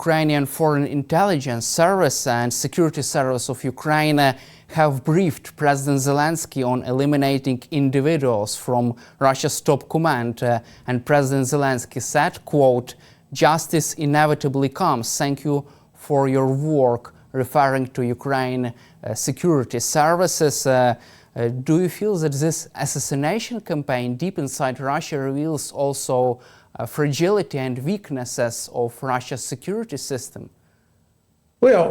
Ukrainian Foreign Intelligence Service and Security Service of Ukraine have briefed President Zelensky on eliminating individuals from Russia's top command. And President Zelensky said, quote, "Justice inevitably comes. Thank you for your work," referring to Ukraine security services. Do you feel that this assassination campaign deep inside Russia reveals also fragility and weaknesses of Russia's security system? Well,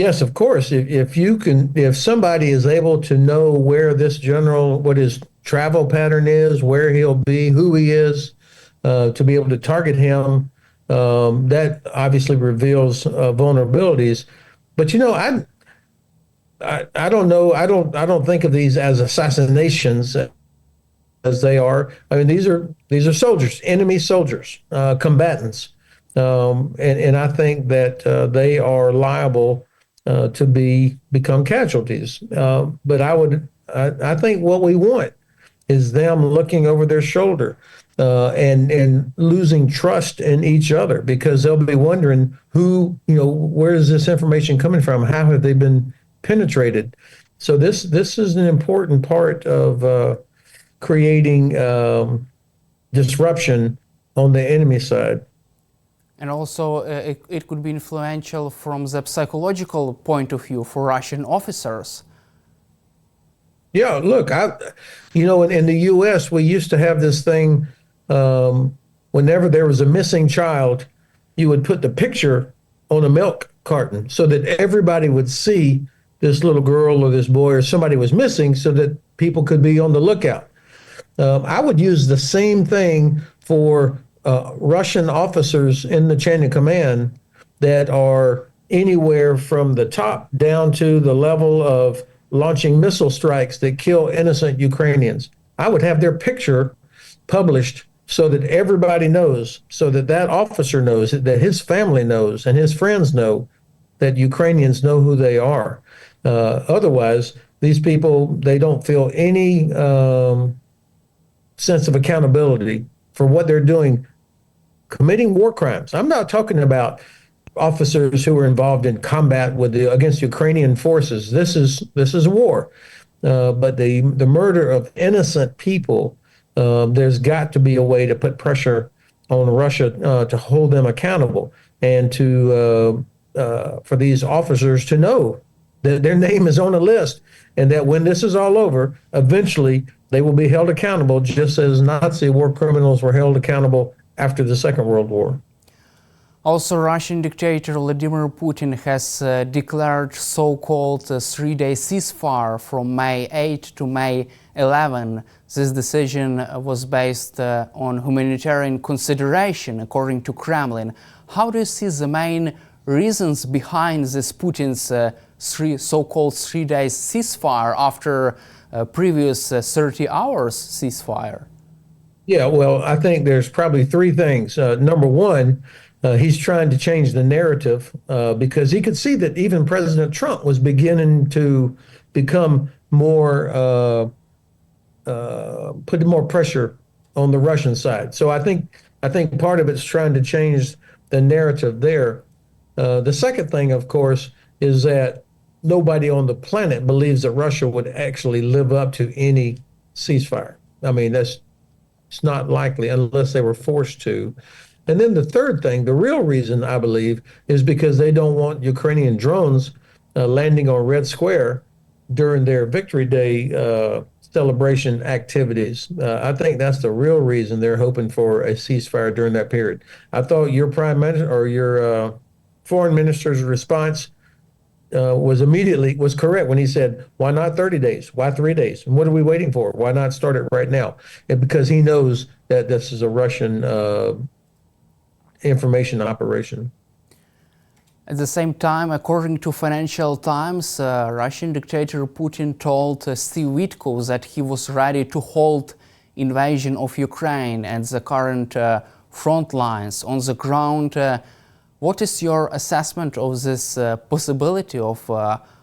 yes, of course. If somebody is able to know where this general, what his travel pattern is, where he'll be, who he is, to be able to target him, that obviously reveals vulnerabilities. But I don't know. I don't think of these as assassinations as they are. I mean, these are soldiers, enemy soldiers, combatants, and I think that they are liable to become casualties. But I think what we want is them looking over their shoulder and losing trust in each other, because they'll be wondering where is this information coming from? How have they been penetrated? So this is an important part of creating disruption on the enemy side. And also it could be influential from the psychological point of view for Russian officers. Yeah, look, in the U.S., we used to have this thing, whenever there was a missing child, you would put the picture on a milk carton so that everybody would see this little girl or this boy or somebody was missing, so that people could be on the lookout. I would use the same thing for Russian officers in the chain of command that are anywhere from the top down to the level of launching missile strikes that kill innocent Ukrainians. I would have their picture published so that everybody knows, so that that officer knows, that his family knows, and his friends know that Ukrainians know who they are. Otherwise, these people, they don't feel any sense of accountability for what they're doing, committing war crimes. I'm not talking about officers who are involved in combat against Ukrainian forces. This is war. But the murder of innocent people, there's got to be a way to put pressure on Russia to hold them accountable, and to for these officers to know that their name is on a list, and that when this is all over, eventually they will be held accountable, just as Nazi war criminals were held accountable after the Second World War. Also, Russian dictator Vladimir Putin has declared so-called three-day ceasefire from May 8 to May 11. This decision was based on humanitarian consideration, according to Kremlin. How do you see the main reasons behind this Putin's so-called three-day ceasefire after previous 30 hours ceasefire? Yeah, well, I think there's probably three things. Number one, he's trying to change the narrative because he could see that even President Trump was beginning to become more, put more pressure on the Russian side. So I think part of it's trying to change the narrative there. The second thing, of course, is that nobody on the planet believes that Russia would actually live up to any ceasefire. I mean, it's not likely unless they were forced to. And then the third thing, the real reason, I believe, is because they don't want Ukrainian drones landing on Red Square during their Victory Day celebration activities. I think that's the real reason they're hoping for a ceasefire during that period. I thought your prime minister or your foreign minister's response was correct when he said, why not 30 days? Why 3 days? And what are we waiting for? Why not start it right now? And because he knows that this is a Russian information operation. At the same time, according to Financial Times, Russian dictator Putin told Steve Witkoff that he was ready to halt invasion of Ukraine and the current front lines on the ground. What is your assessment of this possibility of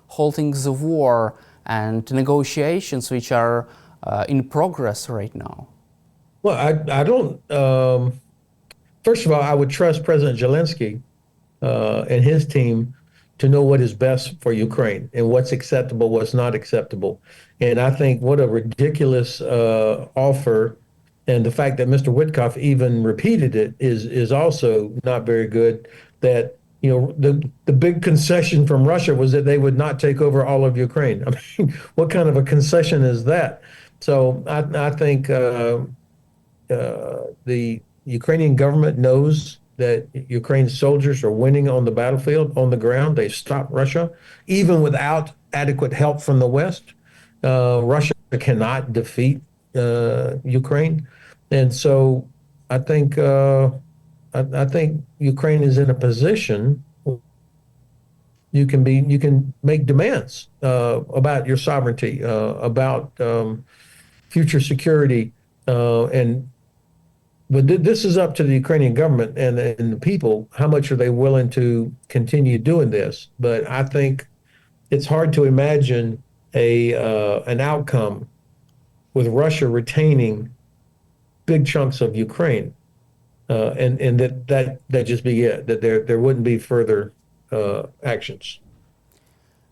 halting the war and negotiations which are in progress right now? Well, I don't. First of all, I would trust President Zelensky and his team to know what is best for Ukraine and what's acceptable, what's not acceptable. And I think what a ridiculous offer, and the fact that Mr. Witkoff even repeated it is also not very good. That the big concession from Russia was that they would not take over all of Ukraine. I mean, what kind of a concession is that? So I think the Ukrainian government knows that Ukraine's soldiers are winning on the battlefield, on the ground. They stopped Russia, even without adequate help from the West. Russia cannot defeat Ukraine, and so I think I think Ukraine is in a position you can make demands about your sovereignty, about future security, and but this is up to the Ukrainian government and the people. How much are they willing to continue doing this? But I think it's hard to imagine an outcome with Russia retaining big chunks of Ukraine, and that just be it. That there wouldn't be further actions.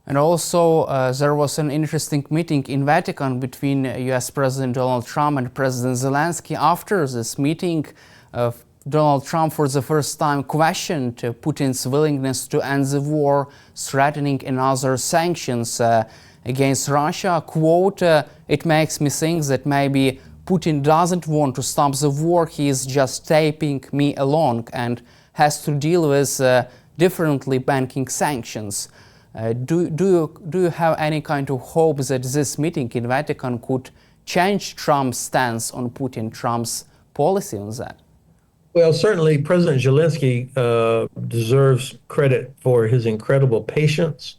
And also, there was an interesting meeting in Vatican between U.S. President Donald Trump and President Zelensky. After this meeting, Donald Trump, for the first time, questioned Putin's willingness to end the war, threatening another sanctions against Russia. Quote, "It makes me think that maybe Putin doesn't want to stop the war. He is just taking me along and has to deal with differently banking sanctions." Do you have any kind of hope that this meeting in Vatican could change Trump's stance on Putin, Trump's policy on that? Well, certainly President Zelensky deserves credit for his incredible patience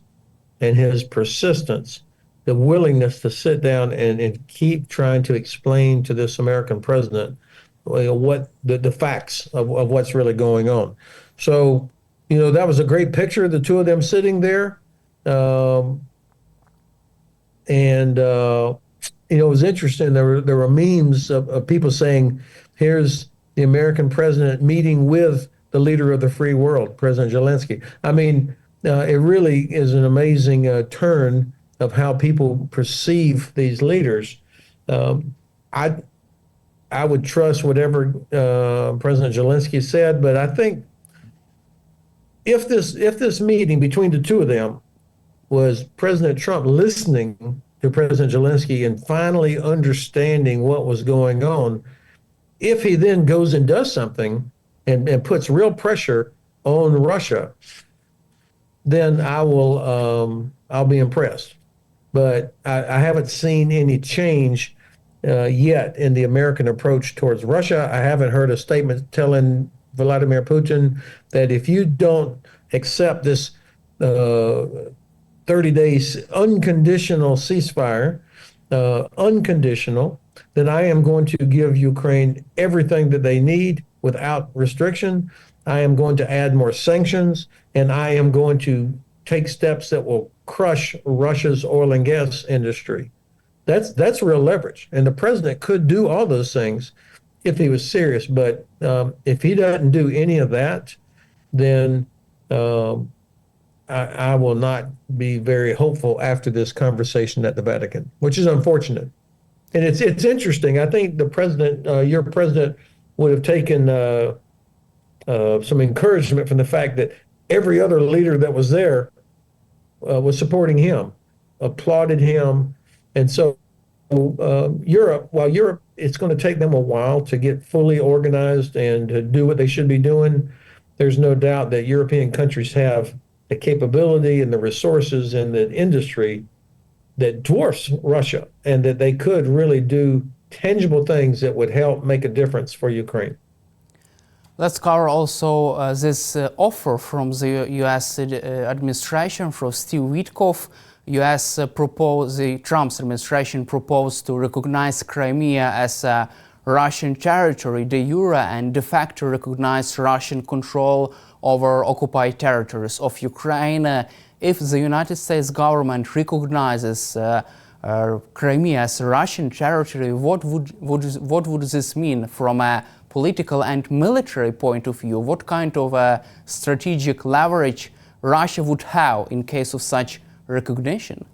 and his persistence, the willingness to sit down and keep trying to explain to this American president what the facts of what's really going on. So, that was a great picture, the two of them sitting there. It was interesting. There were memes of people saying, "Here's the American president meeting with the leader of the free world, President Zelensky." I mean, it really is an amazing turn of how people perceive these leaders. I would trust whatever President Zelensky said, but I think if this meeting between the two of them was President Trump listening to President Zelensky and finally understanding what was going on, if he then goes and does something and puts real pressure on Russia, then I'll be impressed. But I haven't seen any change yet in the American approach towards Russia. I haven't heard a statement telling Vladimir Putin that if you don't accept this 30 days unconditional ceasefire, unconditional, then I am going to give Ukraine everything that they need without restriction. I am going to add more sanctions, and I am going to take steps that will crush Russia's oil and gas industry. That's real leverage. And the president could do all those things if he was serious. But if he doesn't do any of that, then I will not be very hopeful after this conversation at the Vatican, which is unfortunate. And it's interesting. I think the president, your president, would have taken some encouragement from the fact that every other leader that was there was supporting him, applauded him. And so Europe, it's going to take them a while to get fully organized and to do what they should be doing. There's no doubt that European countries have the capability and the resources and the industry that dwarfs Russia, and that they could really do tangible things that would help make a difference for Ukraine. Let's cover also this offer from the U.S. administration from Steve Witkoff. Trump's administration proposed to recognize Crimea as a Russian territory de jure and de facto recognize Russian control over occupied territories of Ukraine. If the United States government recognizes Crimea as a Russian territory, what would this mean from a political and military point of view, what kind of strategic leverage Russia would have in case of such recognition?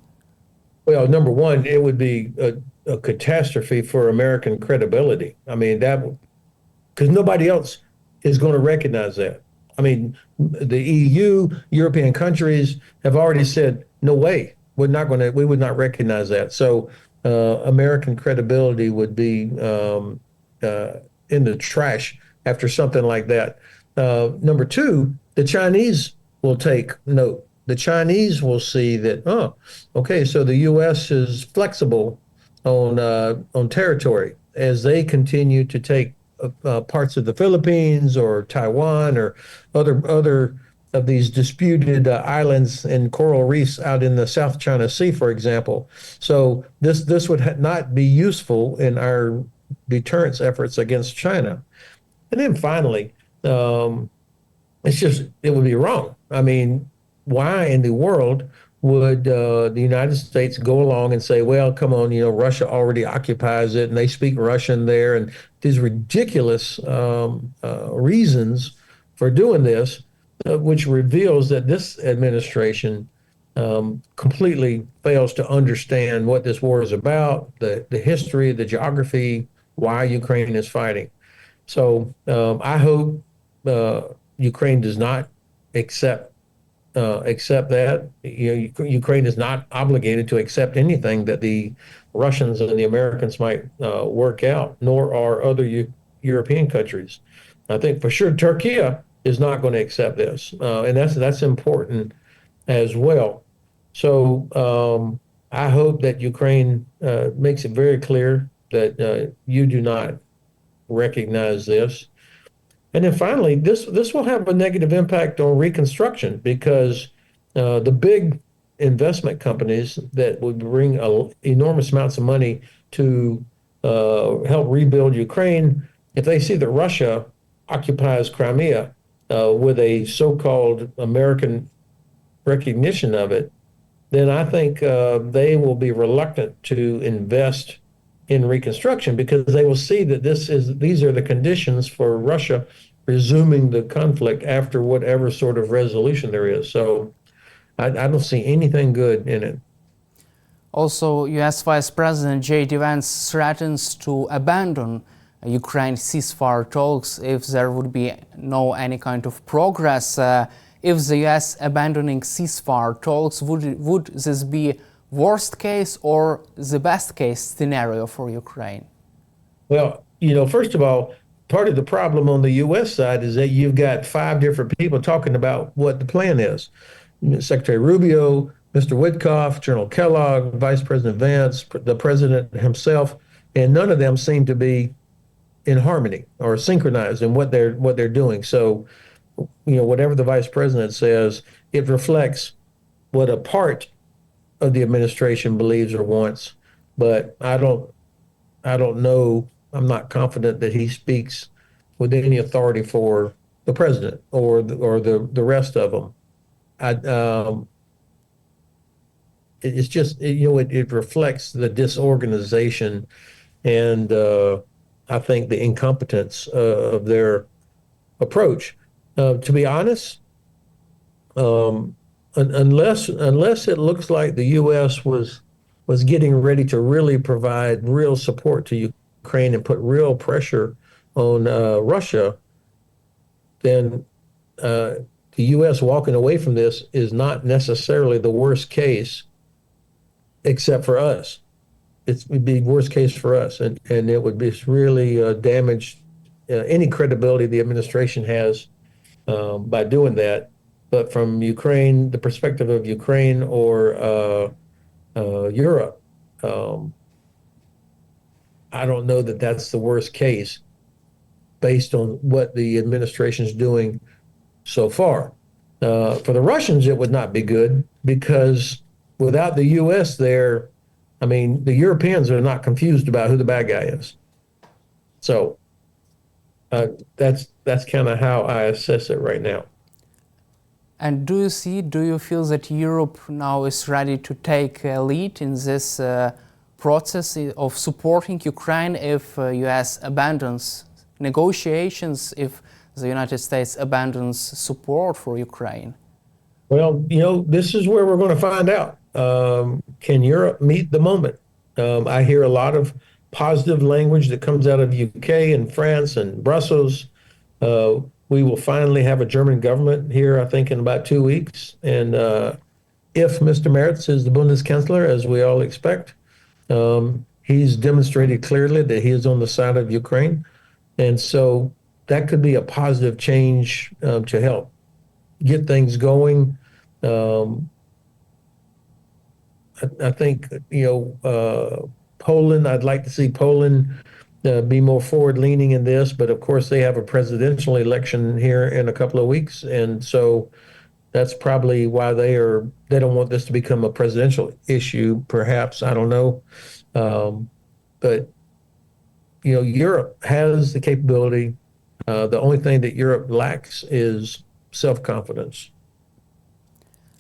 Well, number one, it would be a catastrophe for American credibility. I mean, that because nobody else is going to recognize that. I mean, the EU, European countries have already said, no way, we would not recognize that. So American credibility would be in the trash after something like that. Number two, the Chinese will take note. The Chinese will see that, oh, okay, so the U.S. is flexible on territory as they continue to take parts of the Philippines or Taiwan or other of these disputed islands and coral reefs out in the South China Sea, for example. So this would not be useful in our deterrence efforts against China. And then finally, it would be wrong. I mean, why in the world would the United States go along and say, well, come on, Russia already occupies it and they speak Russian there, and these ridiculous reasons for doing this, which reveals that this administration completely fails to understand what this war is about, the history, the geography, why Ukraine is fighting. So I hope Ukraine does not accept that. Ukraine is not obligated to accept anything that the Russians and the Americans might work out, nor are other European countries. I think for sure Turkey is not going to accept this, and that's important as well. So I hope that Ukraine makes it very clear that you do not recognize this. And then finally, this will have a negative impact on reconstruction because the big investment companies that would bring enormous amounts of money to help rebuild Ukraine, if they see that Russia occupies Crimea with a so-called American recognition of it, then I think they will be reluctant to invest in reconstruction because they will see that these are the conditions for Russia resuming the conflict after whatever sort of resolution there is. So I don't see anything good in it. Also, U.S. Vice President J.D. Vance threatens to abandon Ukraine ceasefire talks if there would be any kind of progress. If the U.S. abandoning ceasefire talks, would this be worst case or the best case scenario for Ukraine? Well, first of all, part of the problem on the U.S. side is that you've got 5 different people talking about what the plan is. Secretary Rubio, Mr. Witkoff, General Kellogg, Vice President Vance, the president himself, and none of them seem to be in harmony or synchronized in what they're doing. So, whatever the vice president says, it reflects what a part of the administration believes or wants. But I don't know. I'm not confident that he speaks with any authority for the president or the rest of them. It's just it reflects the disorganization and I think the incompetence of their approach. To be honest, unless it looks like the U.S. was getting ready to really provide real support to Ukraine and put real pressure on Russia, then the U.S. walking away from this is not necessarily the worst case, except for us. It would be worst case for us, and it would be really damage any credibility the administration has by doing that. But from Ukraine, the perspective of Ukraine or Europe, I don't know that that's the worst case based on what the administration is doing so far. For the Russians, it would not be good because without the U.S. there, I mean, the Europeans are not confused about who the bad guy is. So that's kind of how I assess it right now. And do you feel that Europe now is ready to take a lead in this process of supporting Ukraine if U.S. abandons negotiations if the United States abandons support for Ukraine? Well, this is where we're going to find out. Can Europe meet the moment? I hear a lot of positive language that comes out of UK and France and Brussels. We will finally have a German government here, I think, in about 2 weeks. And if Mr. Merz is the Bundeskanzler, as we all expect, he's demonstrated clearly that he is on the side of Ukraine. And so that could be a positive change to help get things going. I think, Poland, I'd like to see Poland be more forward leaning in this, but of course they have a presidential election here in a couple of weeks. And so that's probably why they don't want this to become a presidential issue, perhaps, I don't know. But, Europe has the capability. The only thing that Europe lacks is self-confidence.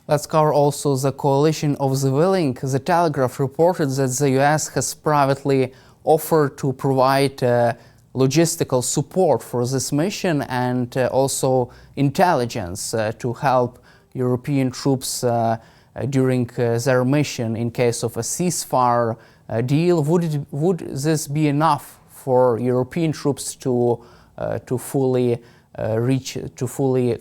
Let's cover also the coalition of the willing. The Telegraph reported that the U.S. has privately offered to provide logistical support for this mission and also intelligence to help European troops during their mission in case of a ceasefire deal. Would this be enough for European troops to fully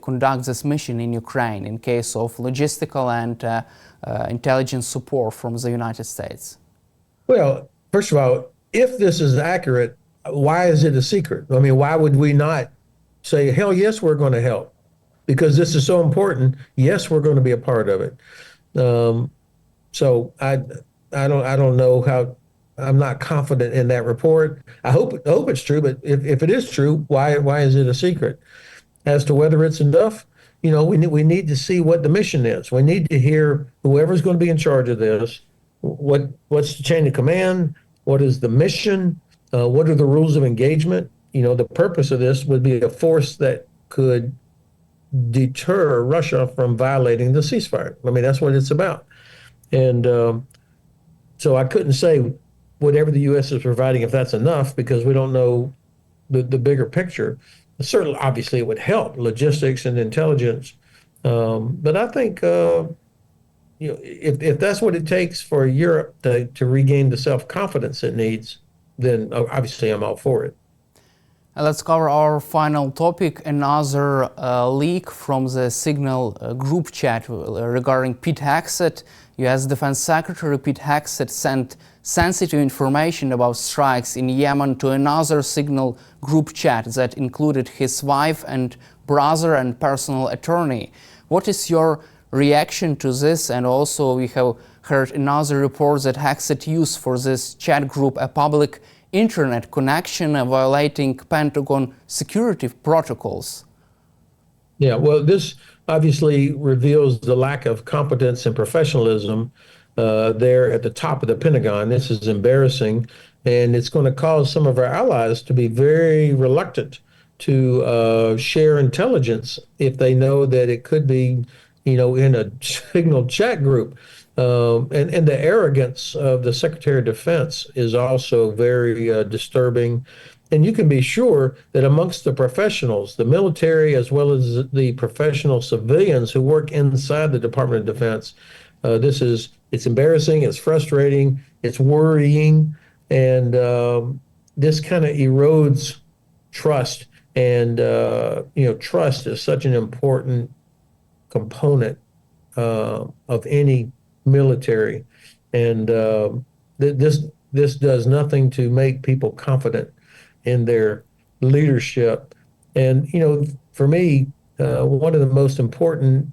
conduct this mission in Ukraine in case of logistical and intelligence support from the United States? Well, first of all, if this is accurate, why is it a secret? I mean, why would we not say, hell yes, we're going to help? Because this is so important. Yes, we're going to be a part of it. So I don't know how. I'm not confident in that report. I hope it's true, but if it is true, why is it a secret? As to whether it's enough, we need to see what the mission is. We need to hear whoever's going to be in charge of this. What's the chain of command? What is the mission? What are the rules of engagement? The purpose of this would be a force that could deter Russia from violating the ceasefire. I mean, that's what it's about. And so I couldn't say whatever the U.S. is providing, if that's enough, because we don't know the bigger picture. Certainly, obviously, it would help logistics and intelligence. But I think, if that's what it takes for Europe to regain the self-confidence it needs, then obviously I'm all for it. Let's cover our final topic, another leak from the Signal group chat regarding Pete Haxet. U.S. Defense Secretary Pete Haxet sent sensitive information about strikes in Yemen to another Signal group chat that included his wife and brother and personal attorney. What is your reaction to this? And also we have heard another report that Haxet used for this chat group a public internet connection violating Pentagon security protocols. Yeah, well, this obviously reveals the lack of competence and professionalism there at the top of the Pentagon. This is embarrassing, and it's going to cause some of our allies to be very reluctant to share intelligence if they know that it could be, in a Signal chat group. And the arrogance of the Secretary of Defense is also very disturbing. And you can be sure that amongst the professionals, the military, as well as the professional civilians who work inside the Department of Defense, it's embarrassing, it's frustrating, it's worrying, and this kind of erodes trust. And, trust is such an important component of any military. And this does nothing to make people confident in their leadership. And, for me, one of the most important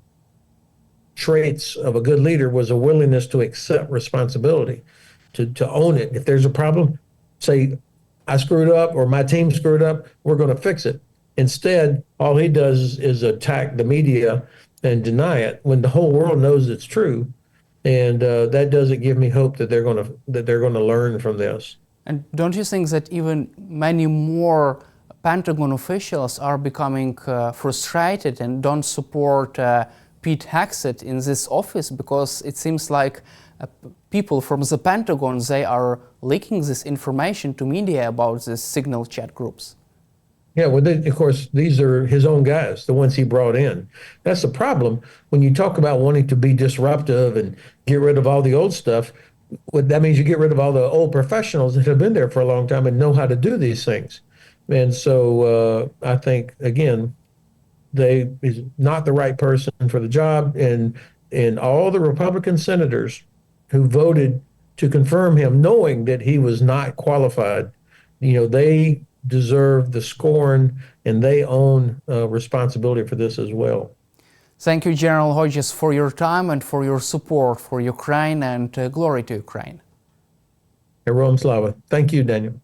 traits of a good leader was a willingness to accept responsibility, to own it. If there's a problem, say, I screwed up or my team screwed up, we're going to fix it. Instead, all he does is attack the media and deny it when the whole world knows it's true. And that doesn't give me hope that they're going to learn from this. And don't you think that even many more Pentagon officials are becoming frustrated and don't support Pete Haxet in this office, because it seems like people from the Pentagon, they are leaking this information to media about these Signal chat groups? Yeah, well, of course, these are his own guys, the ones he brought in. That's the problem when you talk about wanting to be disruptive and get rid of all the old stuff. What that means, you get rid of all the old professionals that have been there for a long time and know how to do these things. And so I think again, they is not the right person for the job, and all the Republican senators who voted to confirm him, knowing that he was not qualified, they deserve the scorn, and they own responsibility for this as well. Thank you, General Hodges, for your time and for your support for Ukraine, and glory to Ukraine. Heroam Slava. Thank you, Daniel.